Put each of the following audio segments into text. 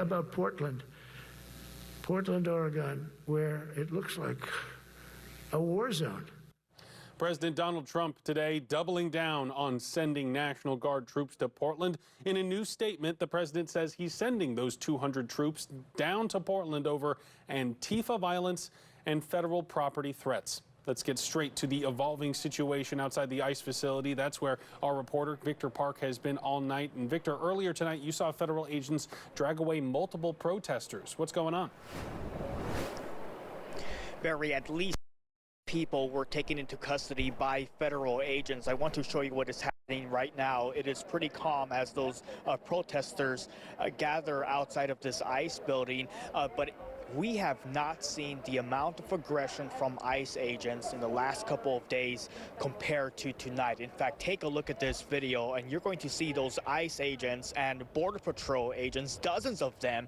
how about Portland, Oregon, where it looks like a war zone? President Donald Trump today doubling down on sending National Guard troops to Portland. In a new statement, the president says he's sending those 200 troops down to Portland over Antifa violence and federal property threats. Let's get straight to the evolving situation outside the ICE facility. That's where our reporter, Victor Park, has been all night. And Victor, earlier tonight, you saw federal agents drag away multiple protesters. What's going on? Barry, at least people were taken into custody by federal agents. I want to show you what is happening right now. It is pretty calm as those protesters gather outside of this ICE building, but we have not seen the amount of aggression from ICE agents in the last couple of days compared to tonight. In fact, take a look at this video and you're going to see those ICE agents and Border Patrol agents, dozens of them,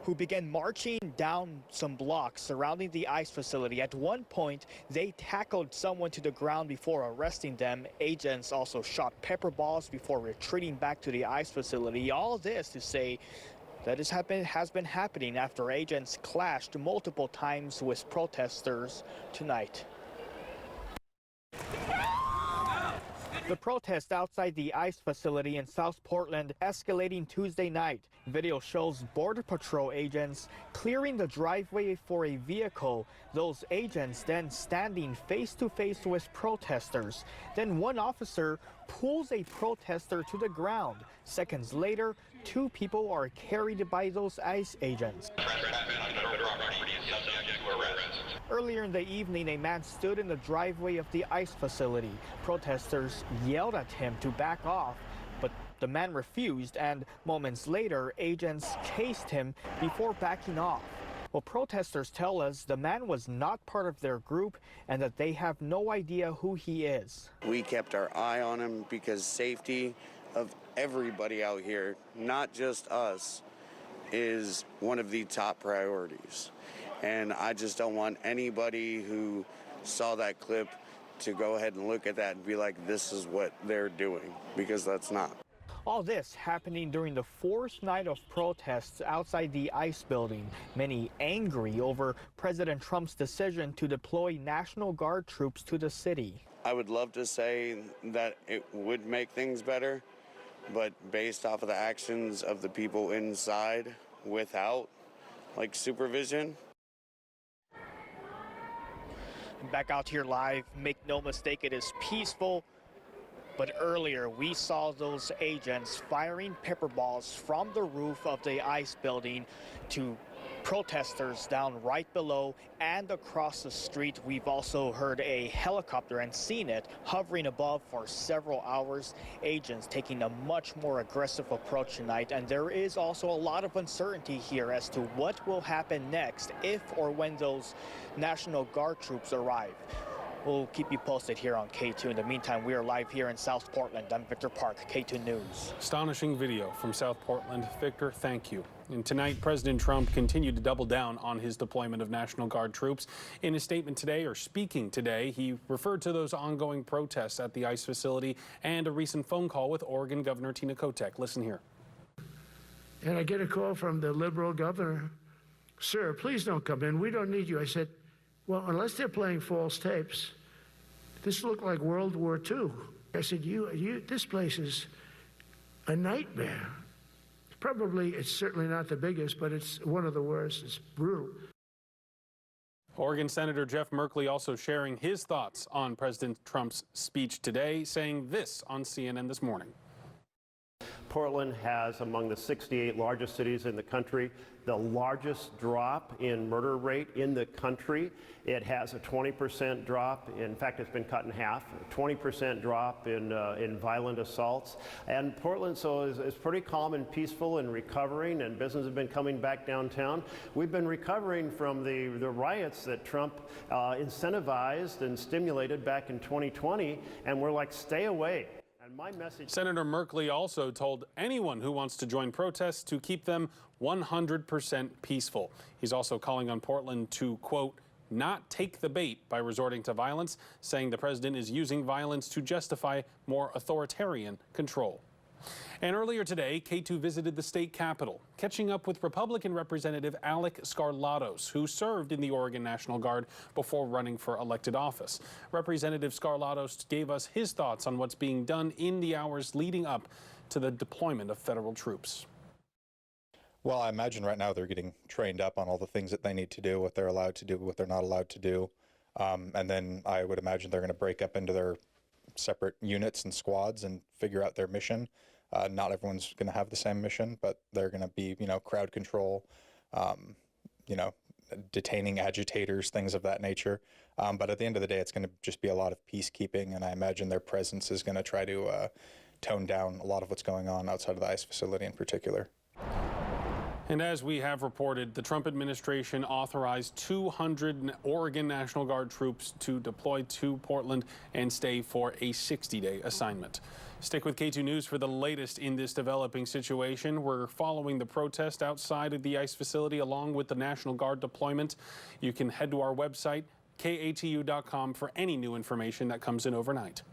who began marching down some blocks surrounding the ICE facility. At one point, they tackled someone to the ground before arresting them. Agents also shot pepper balls before retreating back to the ICE facility. All this to say that has been happening after agents clashed multiple times with protesters tonight. The protest outside the ICE facility in South Portland escalating Tuesday night. Video shows Border Patrol agents clearing the driveway for a vehicle. Those agents then standing face to face with protesters. Then one officer pulls a protester to the ground. Seconds later, two people are carried by those ICE agents. Earlier in the evening, a man stood in the driveway of the ICE facility. Protesters yelled at him to back off, but the man refused, and moments later, agents chased him before backing off. Well, protesters tell us the man was not part of their group and that they have no idea who he is. We kept our eye on him because safety of everybody out here, not just us, is one of the top priorities. And I just don't want anybody who saw that clip to go ahead and look at that and be like, this is what they're doing, because that's not. All this happening during the fourth night of protests outside the ICE building. Many angry over President Trump's decision to deploy National Guard troops to the city. I would love to say that it would make things better, but based off of the actions of the people inside without supervision. Back out here live, make no mistake, it is peaceful. But earlier, we saw those agents firing pepper balls from the roof of the ICE building to protesters down right below and across the street. We've also heard a helicopter and seen it hovering above for several hours. Agents taking a much more aggressive approach tonight, and there is also a lot of uncertainty here as to what will happen next if or when those National Guard troops arrive. We'll keep you posted here on K2. In the meantime, we are live here in South Portland. I'm Victor Park, K2 News. Astonishing video from South Portland. Victor, thank you. And tonight, President Trump continued to double down on his deployment of National Guard troops. In a statement today, or speaking today, he referred to those ongoing protests at the ICE facility and a recent phone call with Oregon Governor Tina Kotek. Listen here. And I get a call from the liberal governor. Sir, please don't come in. We don't need you. I said, well, unless they're playing false tapes, this looked like World War II. I said, this place is a nightmare. It's certainly not the biggest, but it's one of the worst. It's brutal. Oregon Senator Jeff Merkley also sharing his thoughts on President Trump's speech today, saying this on CNN this morning. Portland has, among the 68 largest cities in the country, the largest drop in murder rate in the country. It has a 20% drop. In fact, it's been cut in half. A 20% drop in violent assaults. And Portland is pretty calm and peaceful and recovering, and businesses have been coming back downtown. We've been recovering from the riots that Trump incentivized and stimulated back in 2020, and we're like, stay away. My message. Senator Merkley also told anyone who wants to join protests to keep them 100% peaceful. He's also calling on Portland to, quote, not take the bait by resorting to violence, saying the president is using violence to justify more authoritarian control. And earlier today, K2 visited the state capitol, catching up with Republican Representative Alec Scarlatos, who served in the Oregon National Guard before running for elected office. Representative Scarlatos gave us his thoughts on what's being done in the hours leading up to the deployment of federal troops. Well, I imagine right now they're getting trained up on all the things that they need to do, what they're allowed to do, what they're not allowed to do. And then I would imagine they're going to break up into their separate units and squads and figure out their mission. Not everyone's going to have the same mission, but they're going to be, crowd control, detaining agitators, things of that nature. But at the end of the day, it's going to just be a lot of peacekeeping, and I imagine their presence is going to try to tone down a lot of what's going on outside of the ICE facility in particular. And as we have reported, the Trump administration authorized 200 Oregon National Guard troops to deploy to Portland and stay for a 60-day assignment. Stick with K2 News for the latest in this developing situation. We're following the protest outside of the ICE facility along with the National Guard deployment. You can head to our website, katu.com, for any new information that comes in overnight.